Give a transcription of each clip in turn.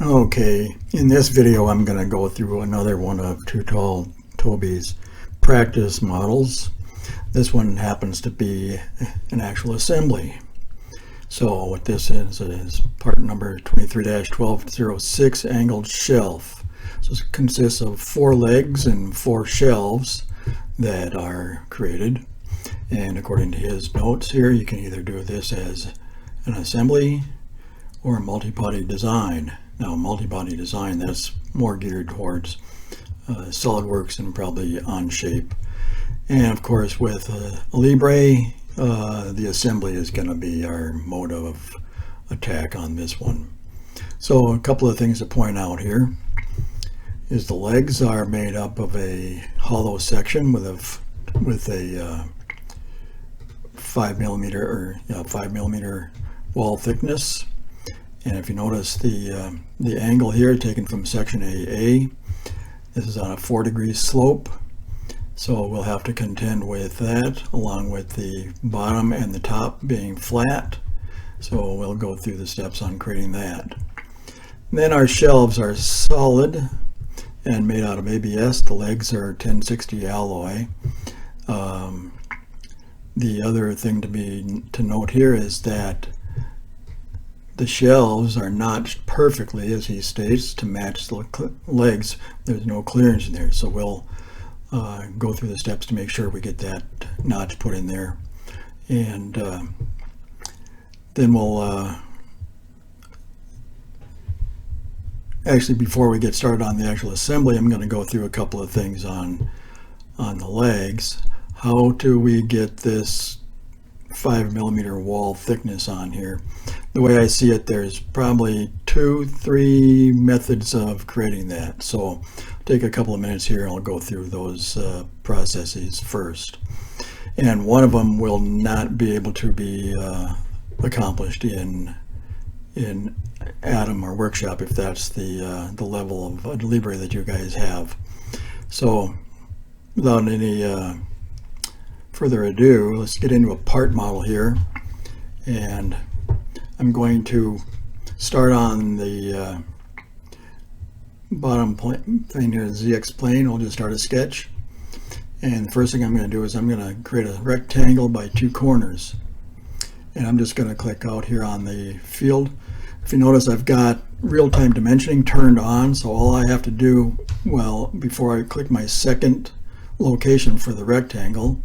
Okay, in this video I'm going to go through another one of TooTallToby's practice models. This one happens to be an actual assembly. So what this is part number 23-1206, angled shelf. So it consists of 4 legs and 4 shelves that are created. And according to his notes here, you can either do this as an assembly or a multi-body design. Now, multi-body design, that's more geared towards SolidWorks and probably Onshape. And of course, with Alibre, the assembly is going to be our mode of attack on this one. So a couple of things to point out here is the legs are made up of a hollow section with a 5 millimeter wall thickness. And if you notice the angle here taken from section AA, this is on a 4-degree slope. So we'll have to contend with that, along with the bottom and the top being flat. So we'll go through the steps on creating that. And then our shelves are solid and made out of ABS. The legs are 1060 alloy. The other thing to note here is that the shelves are notched perfectly, as he states, to match the legs. There's no clearance in there, so we'll go through the steps to make sure we get that notch put in there. And then we'll actually, before we get started on the actual assembly, I'm going to go through a couple of things on the legs. How do we get this 5 millimeter wall thickness on here? The way I see it, there's probably 2-3 methods of creating that. So I'll take a couple of minutes here and I'll go through those processes first. And one of them will not be able to be accomplished in Atom or Workshop if that's the level of Alibre that you guys have. So without any further ado, let's get into a part model here. And I'm going to start on the bottom plane here, ZX plane. I'll just start a sketch. And the first thing I'm going to do is I'm going to create a rectangle by 2 corners. And I'm just going to click out here on the field. If you notice, I've got real-time dimensioning turned on, so all I have to do, well, before I click my second location for the rectangle,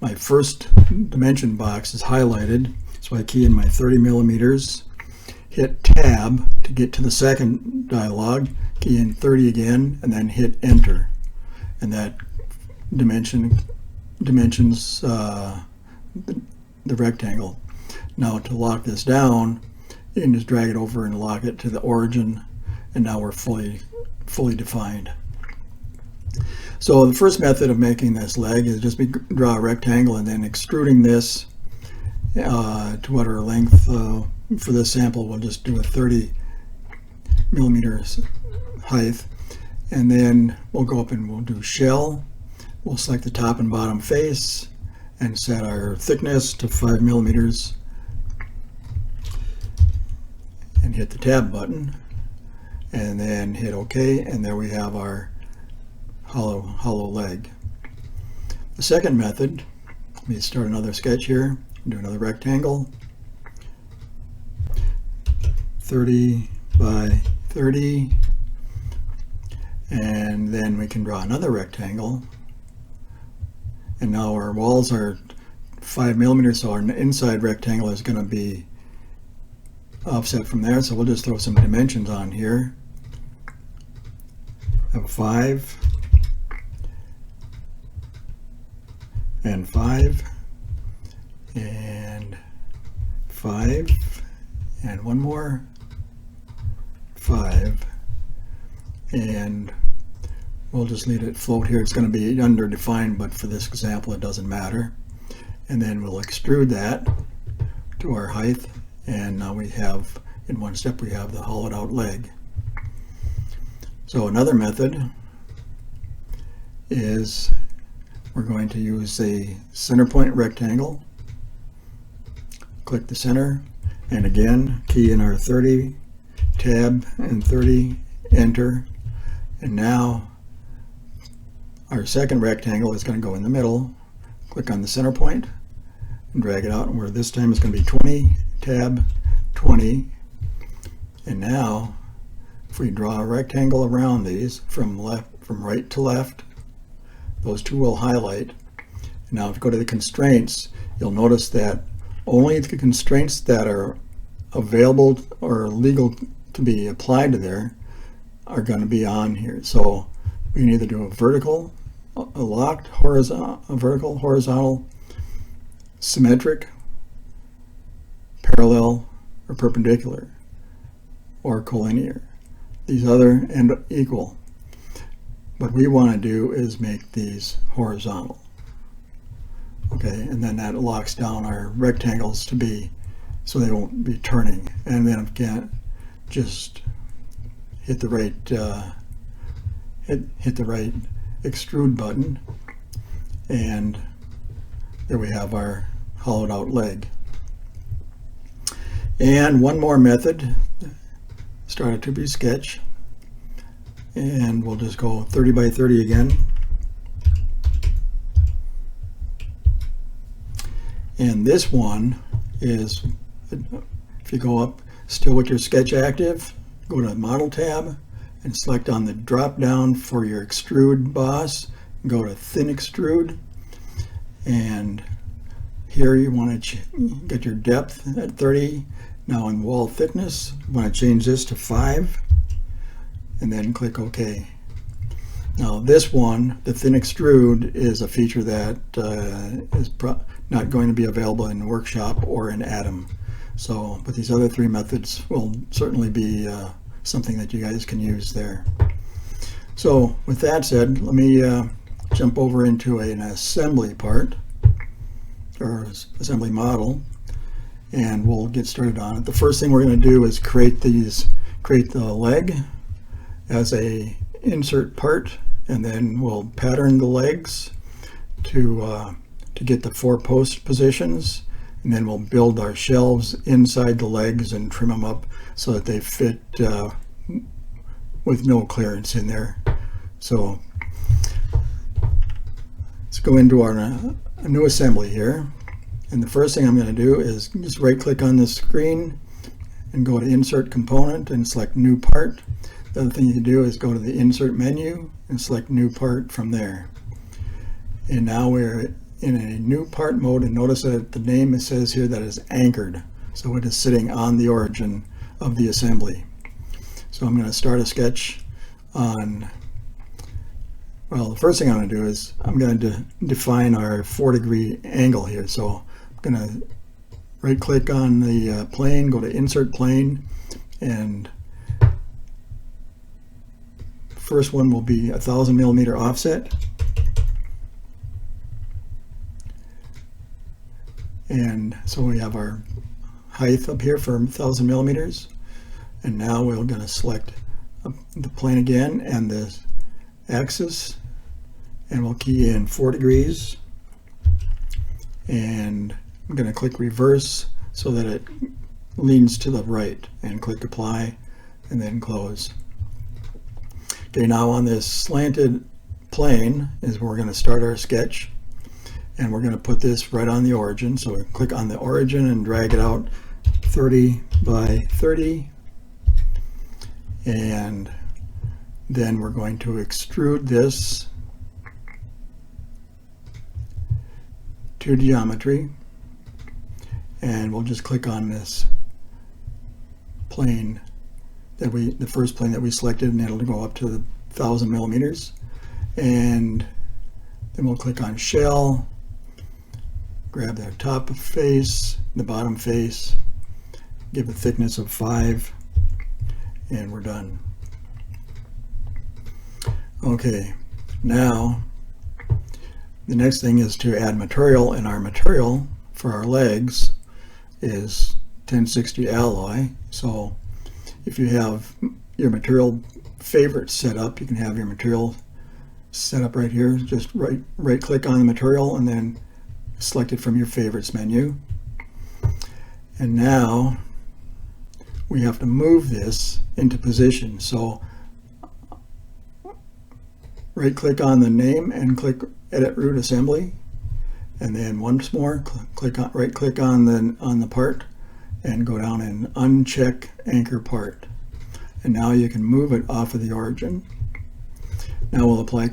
my first dimension box is highlighted. So I key in my 30 millimeters, hit tab to get to the second dialog, key in 30 again, and then hit enter. And that dimensions the rectangle. Now to lock this down, you can just drag it over and lock it to the origin, and now we're fully defined. So the first method of making this leg is just draw a rectangle and then extruding this to whatever length. For this sample, we'll just do a 30 millimeter height, and then we'll go up and we'll do shell. We'll select the top and bottom face and set our thickness to 5 millimeters and hit the tab button and then hit OK, and there we have our hollow leg. The second method, let me start another sketch here. Do another rectangle, 30 by 30, and then we can draw another rectangle. And now our walls are 5 millimeters, so our inside rectangle is going to be offset from there. So we'll just throw some dimensions on here. Have 5 and 5. And 5, and one more, 5, and we'll just leave it float here. It's going to be underdefined, but for this example it doesn't matter. And then we'll extrude that to our height, and now we have, in one step, we have the hollowed out leg. So another method is we're going to use a center point rectangle. Click the center, and again key in our 30, tab and 30, enter, and now our second rectangle is going to go in the middle. Click on the center point and drag it out, and where this time is going to be 20, tab, 20, and now if we draw a rectangle around these from right to left, those two will highlight. Now if you go to the constraints, you'll notice that only the constraints that are available or legal to be applied to there are going to be on here. So we can either do a vertical, a locked, horizontal, a vertical, horizontal, symmetric, parallel, or perpendicular, or collinear. These other and equal. What we want to do is make these horizontal. Okay, and then that locks down our rectangles to be so they won't be turning. And then again, just hit the right hit the right extrude button, and there we have our hollowed out leg. And one more method. Start a Toby sketch, and we'll just go 30 by 30 again. And this one is, if you go up still with your sketch active, go to Model tab and select on the drop down for your extrude boss, go to Thin Extrude, and here you want to get your depth at 30. Now in wall thickness, you want to change this to 5, and then click OK. Now this one, the Thin Extrude, is a feature that is not going to be available in Workshop or in Atom. So, but these other three methods will certainly be something that you guys can use there. So with that said, let me jump over into an assembly part, or assembly model, and we'll get started on it. The first thing we're going to do is create the leg as a insert part, and then we'll pattern the legs to get the 4 post positions, and then we'll build our shelves inside the legs and trim them up so that they fit with no clearance in there. So let's go into our a new assembly here. And the first thing I'm going to do is just right click on this screen and go to Insert Component and select New Part. The other thing you can do is go to the Insert menu and select New Part from there. And now we're in a new part mode, and notice that the name it says here that is anchored. So it is sitting on the origin of the assembly. So I'm going to start a sketch on, well, the first thing I'm going to do is I'm going to define our 4-degree angle here. So I'm going to right click on the plane, go to Insert Plane, and first one will be 1,000 millimeter offset. And so we have our height up here for 1,000 millimeters. And now we're going to select the plane again and the axis, and we'll key in 4 degrees. And I'm going to click reverse so that it leans to the right, and click apply and then close. Okay, now on this slanted plane is where we're going to start our sketch. And we're going to put this right on the origin. So we click on the origin and drag it out 30 by 30. And then we're going to extrude this to geometry. And we'll just click on this plane that the first plane that we selected, and it'll go up to the 1,000 millimeters. And then we'll click on shell. Grab the top face, the bottom face, give a thickness of 5, and we're done. Okay, now the next thing is to add material, and our material for our legs is 1060 alloy. So if you have your material favorite set up, you can have your material set up right here. Just right click on the material and then select it from your favorites menu. And now we have to move this into position. So right click on the name and click Edit Root Assembly, and then once more right click on the part and go down and uncheck Anchor Part. And now you can move it off of the origin. Now we'll apply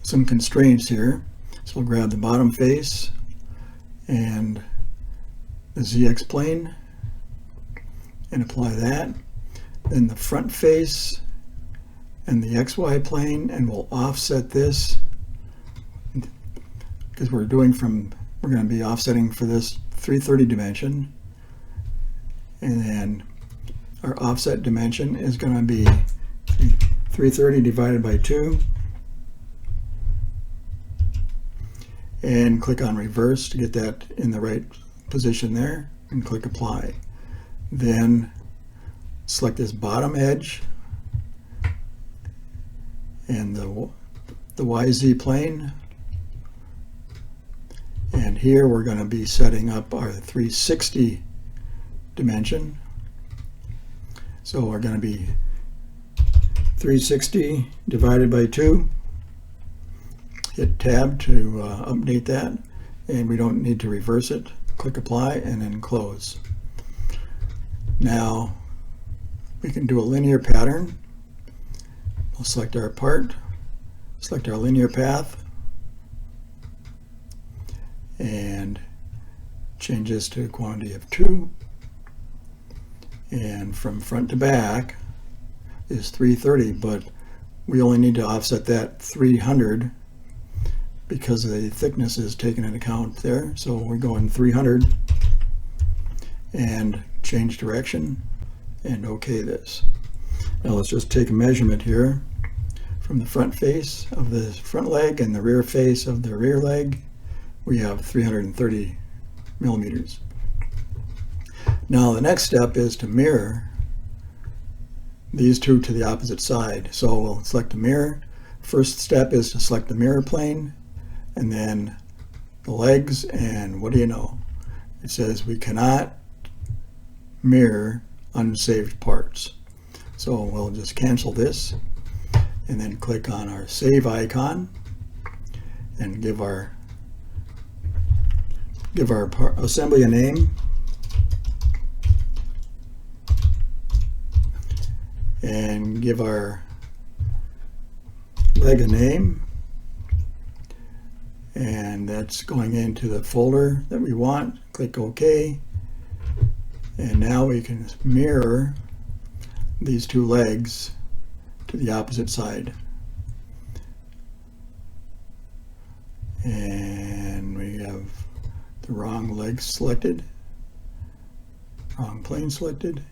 some constraints here. So we'll grab the bottom face and the ZX plane and apply that. Then the front face and the XY plane, and we'll offset this because we're going to be offsetting for this 330 dimension, and then our offset dimension is going to be 330 divided by 2, and click on reverse to get that in the right position there, and click apply. Then select this bottom edge and the YZ plane, and here we're going to be setting up our 360 dimension. So we're going to be 360 divided by 2. Hit tab to update that, and we don't need to reverse it. Click apply and then close. Now we can do a linear pattern. We'll select our part, select our linear path, and change this to a quantity of 2. And from front to back is 330, but we only need to offset that 300 because the thickness is taken into account there. So we go in 300 and change direction and OK this. Now let's just take a measurement here from the front face of the front leg and the rear face of the rear leg. We have 330 millimeters. Now the next step is to mirror these two to the opposite side. So we'll select a mirror. First step is to select the mirror plane and then the legs, and what do you know? It says we cannot mirror unsaved parts. So we'll just cancel this and then click on our save icon and give our assembly a name, and give our leg a name, and that's going into the folder that we want. Click OK, and now we can mirror these two legs to the opposite side, and we have the wrong leg selected, wrong plane selected.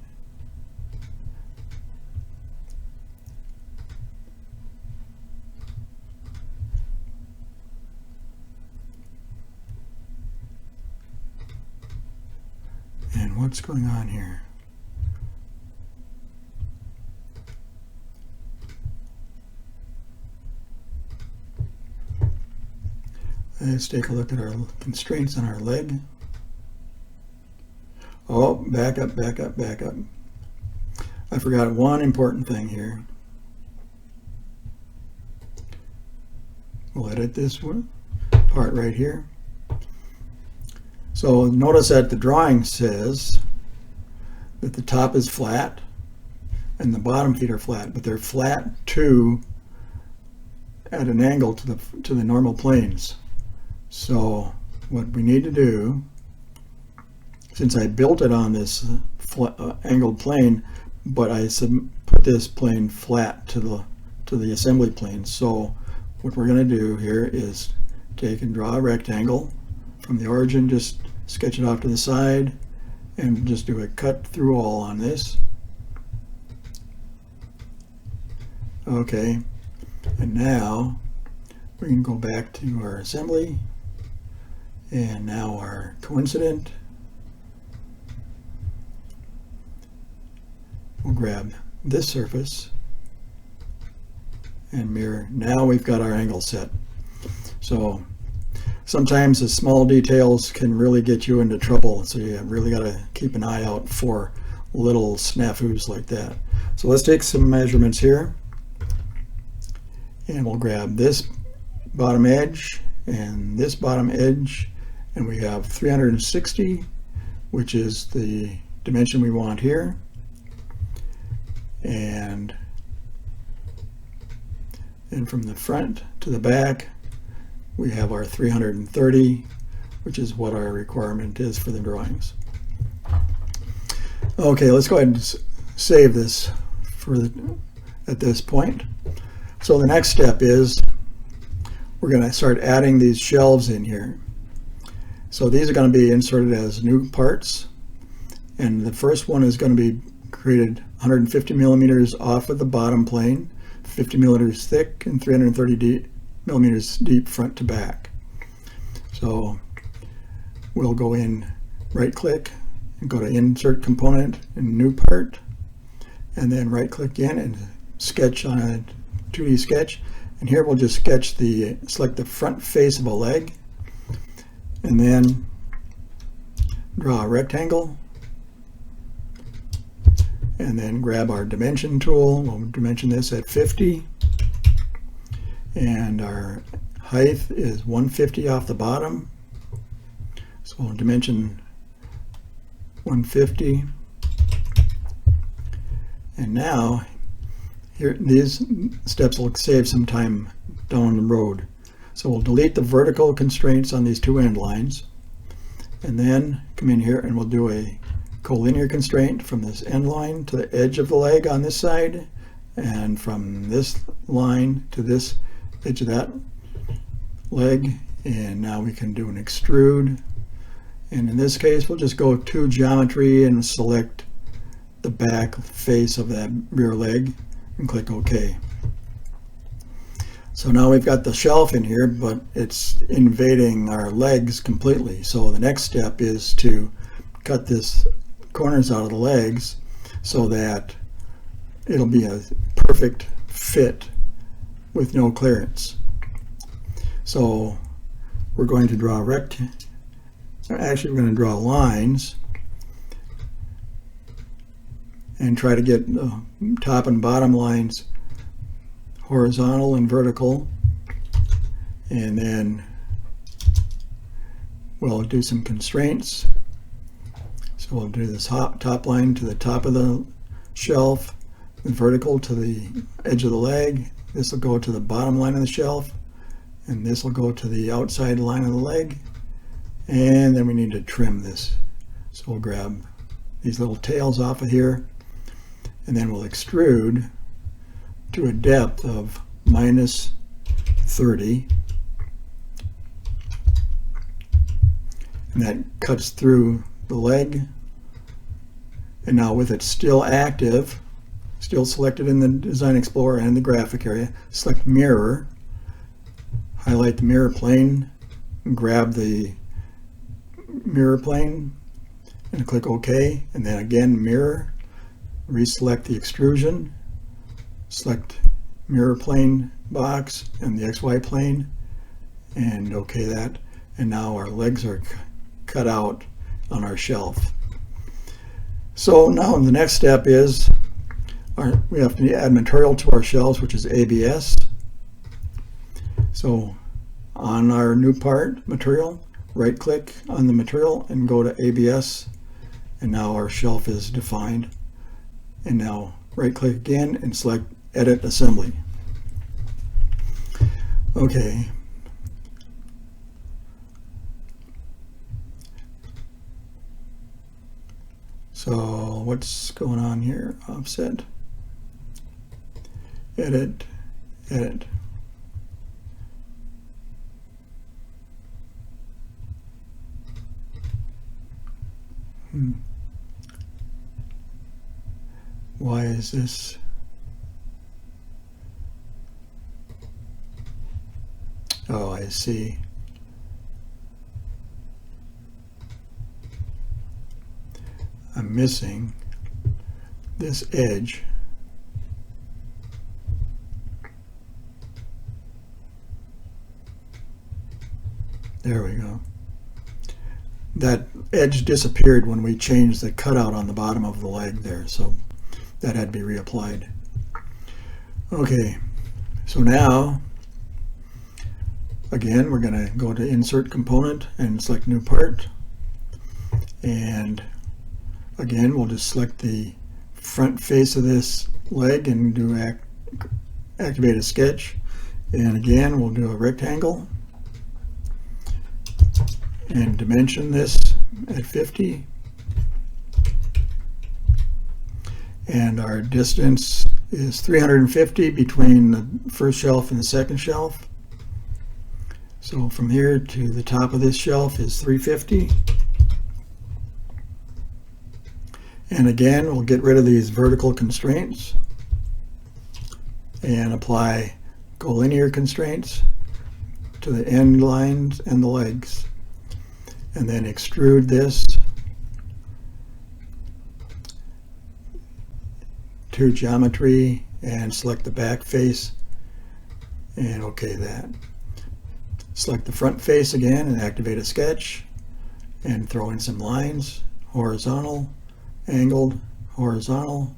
And what's going on here? Let's take a look at our constraints on our leg. Oh, back up, back up, back up. I forgot one important thing here. We'll edit this one part right here. So notice that the drawing says that the top is flat and the bottom feet are flat, but they're flat at an angle to the normal planes. So what we need to do, since I built it on this angled plane, but I put this plane flat to the assembly plane. So what we're going to do here is take and draw a rectangle from the origin, just sketch it off to the side, and just do a cut through all on this. Okay, and now we can go back to our assembly, and now our coincident. We'll grab this surface and mirror. Now we've got our angle set. So sometimes the small details can really get you into trouble, so you really got to keep an eye out for little snafus like that. So let's take some measurements here, and we'll grab this bottom edge and this bottom edge, and we have 360, which is the dimension we want here, and from the front to the back we have our 330, which is what our requirement is for the drawings. Okay, let's go ahead and save this at this point. So the next step is we're going to start adding these shelves in here. So these are going to be inserted as new parts, and the first one is going to be created 150 millimeters off of the bottom plane, 50 millimeters thick, and 330 millimeters deep front to back. So we'll go in, right click, and go to insert component and new part, and then right click in and sketch on a 2D sketch. And here we'll just sketch select the front face of a leg, and then draw a rectangle, and then grab our dimension tool. We'll dimension this at 50, and our height is 150 off the bottom, so we'll dimension 150. And now here, these steps will save some time down the road. So we'll delete the vertical constraints on these two end lines, and then come in here and we'll do a collinear constraint from this end line to the edge of the leg on this side, and from this line to this edge of that leg. And now we can do an extrude, and in this case we'll just go to geometry and select the back face of that rear leg and click OK. So now we've got the shelf in here, but it's invading our legs completely. So the next step is to cut this corners out of the legs so that it'll be a perfect fit with no clearance. So we're going to draw actually we're going to draw lines and try to get the top and bottom lines horizontal and vertical, and then we'll do some constraints. So we'll do this top line to the top of the shelf, the vertical to the edge of the leg. This will go to the bottom line of the shelf, and this will go to the outside line of the leg. And then we need to trim this. So we'll grab these little tails off of here, and then we'll extrude to a depth of -30. And that cuts through the leg. And now with it still active, still selected in the Design Explorer and the graphic area, select mirror, highlight the mirror plane, and grab the mirror plane and click OK, and then again mirror, reselect the extrusion, select mirror plane box and the XY plane, and OK that, and now our legs are cut out on our shelf. So now the next step is we have to add material to our shelves, which is ABS. So on our new part material, right click on the material and go to ABS, and now our shelf is defined. And now right click again and select Edit Assembly. Okay. So what's going on here? Offset, edit, edit. Why is this? Oh, I see. I'm missing this edge. There we go. that edge disappeared when we changed the cutout on the bottom of the leg there, so that had to be reapplied. Okay, so now again we're going to go to Insert Component and select New Part, and again we'll just select the front face of this leg and do activate a sketch, and again we'll do a rectangle and dimension this at 50, and our distance is 350 between the first shelf and the second shelf. So from here to the top of this shelf is 350. And again, we'll get rid of these vertical constraints and apply collinear constraints to the end lines and the legs. And then extrude this to geometry and select the back face and OK that. Select the front face again and activate a sketch and throw in some lines, horizontal, angled, horizontal,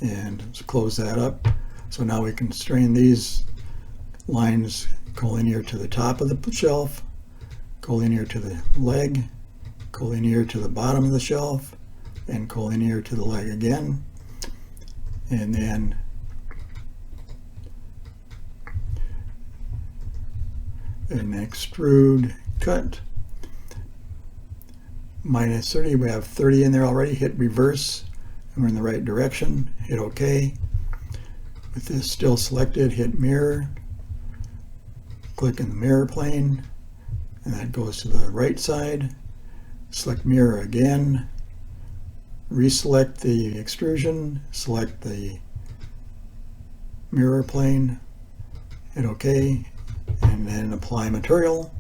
and close that up. So now we can constrain these lines collinear to the top of the shelf, collinear to the leg, collinear to the bottom of the shelf, and collinear to the leg again. And then an extrude cut, minus 30, we have 30 in there already. Hit reverse and we're in the right direction. Hit OK. With this still selected, hit mirror, click in the mirror plane, and that goes to the right side. Select mirror again, reselect the extrusion, select the mirror plane, hit OK, and then apply material,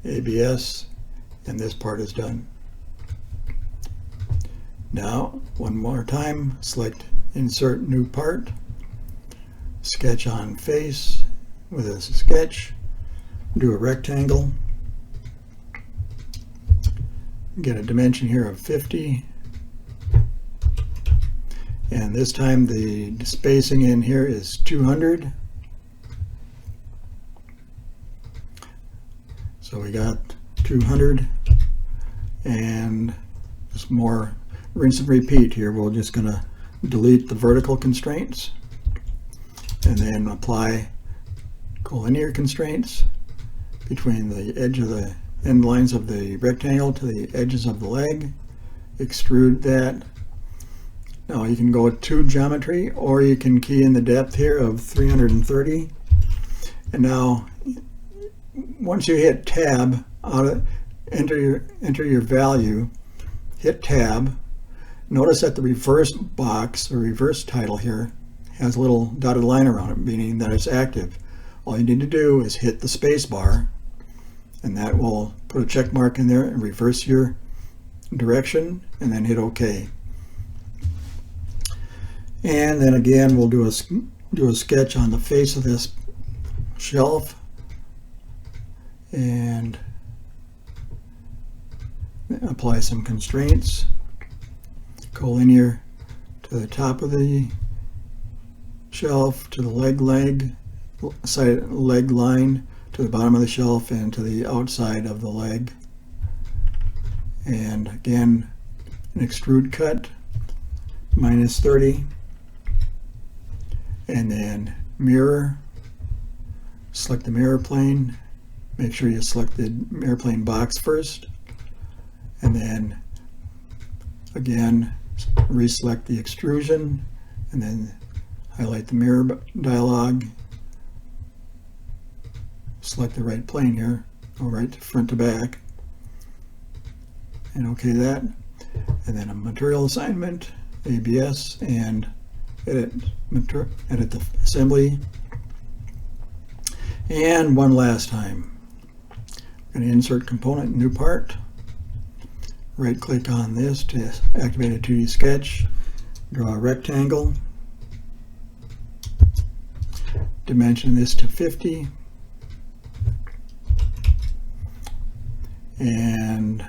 ABS, and this part is done. Now, one more time, select Insert New Part, sketch on face with a sketch, do a rectangle, get a dimension here of 50, and this time the spacing in here is 200. So we got 200, and just more rinse and repeat here. We're just going to delete the vertical constraints and then apply collinear constraints between the edge of the end lines of the rectangle to the edges of the leg, extrude that. Now you can go to geometry, or you can key in the depth here of 330, and now once you hit tab, enter your value, hit tab. Notice that the reverse box, or reverse title here, has a little dotted line around it, meaning that it's active. All you need to do is hit the space bar, and that will put a check mark in there and reverse your direction, and then hit OK. And then again, we'll do a sketch on the face of this shelf, and apply some constraints, collinear to the top of the shelf, to the leg line, to the bottom of the shelf, and to the outside of the leg. And again, an extrude cut, minus 30, and then mirror, select the mirror plane, make sure you select the mirror plane box first, and then again reselect the extrusion, and then highlight the mirror dialog, select the right plane here, go right front to back, and OK that, and then a material assignment, ABS, and edit the assembly. And one last time, I'm going to insert component, new part, right click on this to activate a 2D sketch, draw a rectangle, dimension this to 50, and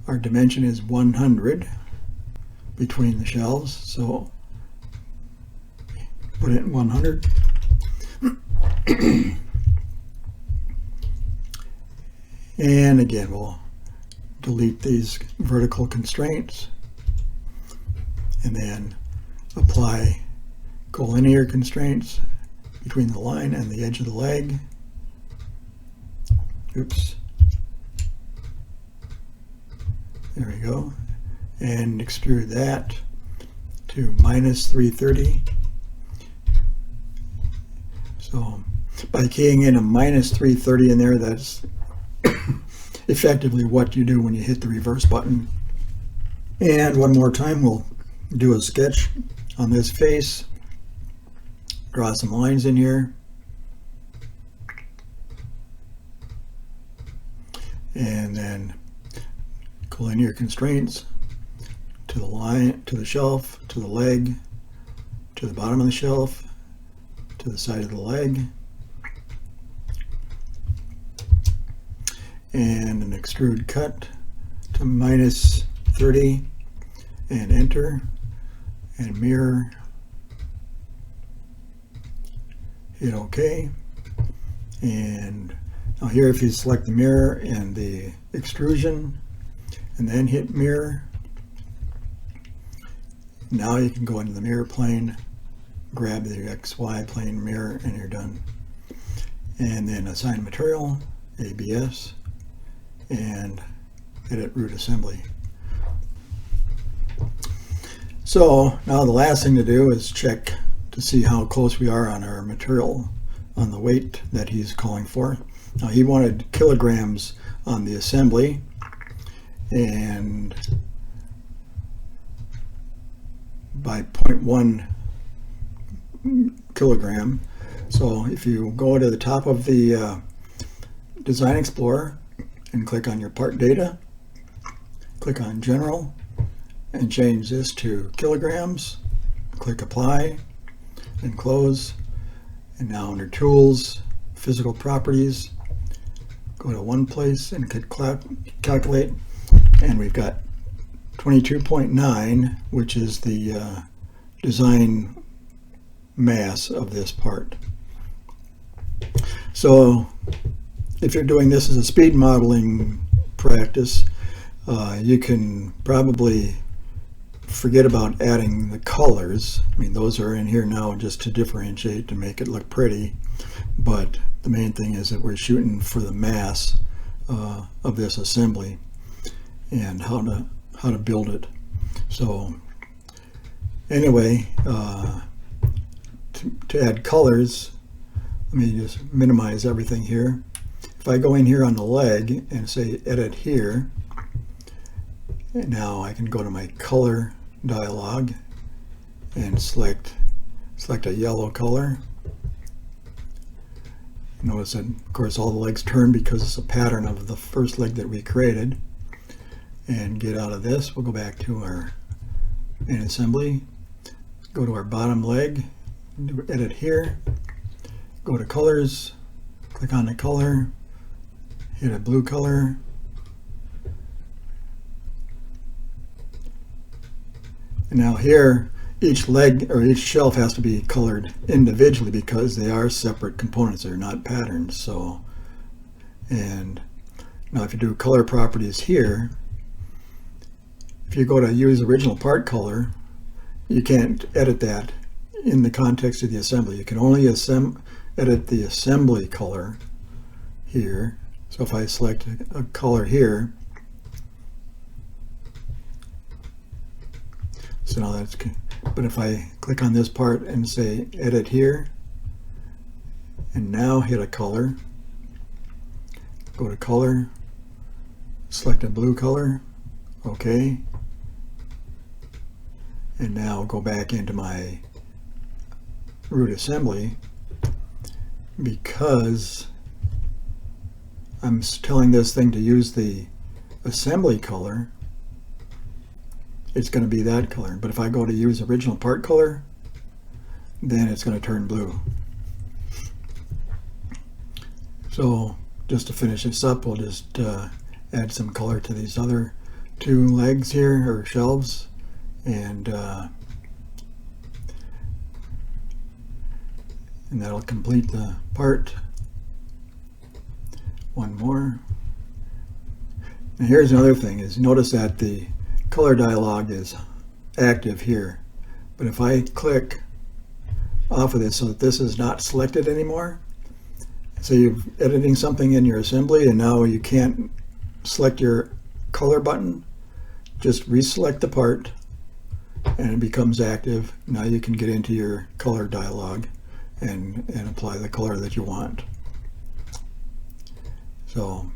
our dimension is 100 between the shelves, so put it in 100. And again, we'll delete these vertical constraints and then apply collinear constraints between the line and the edge of the leg. Oops. There we go. And extrude that to -330. So by keying in a -330 in there, that's effectively what you do when you hit the reverse button. And one more time, we'll do a sketch on this face. Draw some lines in here. And then collinear constraints to the line, to the shelf, to the leg, to the bottom of the shelf, to the side of the leg, and an extrude cut to -30 and enter and mirror. Hit OK. And now here, if you select the mirror and the extrusion and then hit mirror, now you can go into the mirror plane, grab the XY plane mirror, and you're done. And then assign material, ABS, and edit root assembly. So now the last thing to do is check to see how close we are on our material, on the weight that he's calling for. Now he wanted kilograms on the assembly, and by 0.1 kilogram. So if you go to the top of the Design Explorer and click on your part data, click on General, and change this to kilograms, click Apply and Close. And now under Tools, Physical Properties, go to one place and click Calculate, and we've got 22.9, which is the design mass of this part. So if you're doing this as a speed modeling practice, you can probably forget about adding the colors. I mean, those are in here now just to differentiate, to make it look pretty, but the main thing is that we're shooting for the mass of this assembly and how to build it. So anyway, to add colors, let me just minimize everything here. If I go in here on the leg and say edit here, and now I can go to my color dialog and select a yellow color. Notice that, of course, all the legs turn because it's a pattern of the first leg that we created. And get out of this. We'll go back to our main assembly. Go to our bottom leg, do edit here, go to colors, click on the color, hit a blue color, and now here each leg or each shelf has to be colored individually because they are separate components, they're not patterns. So, and now if you do color properties here, if you go to use original part color, you can't edit that in the context of the assembly. You can only edit the assembly color here. So if I select a color here, so now that's good. But if I click on this part and say edit here, and now hit a color, go to color, select a blue color, OK. And now go back into my root assembly, because I'm telling this thing to use the assembly color, it's going to be that color. But if I go to use original part color, then it's going to turn blue. So just to finish this up, we'll just add some color to these other two legs here, or shelves, and that'll complete the part. One more. And here's another thing, is notice that the color dialog is active here, but if I click off of this so that this is not selected anymore, so you're editing something in your assembly and now you can't select your color button, just reselect the part and it becomes active. Now you can get into your color dialog and apply the color that you want. So,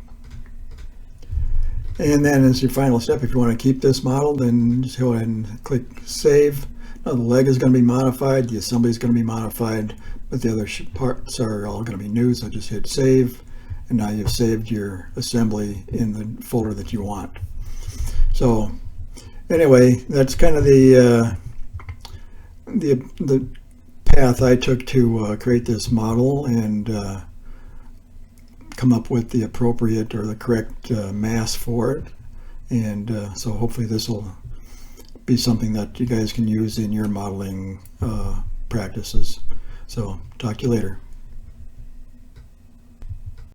and then as your final step, if you want to keep this model, then just go ahead and click Save. Now the leg is going to be modified, the assembly is going to be modified, but the other parts are all going to be new, so just hit Save, and now you've saved your assembly in the folder that you want. So anyway, that's kind of the path I took to create this model and come up with the appropriate or the correct mass for it. And so hopefully this will be something that you guys can use in your modeling practices. So talk to you later.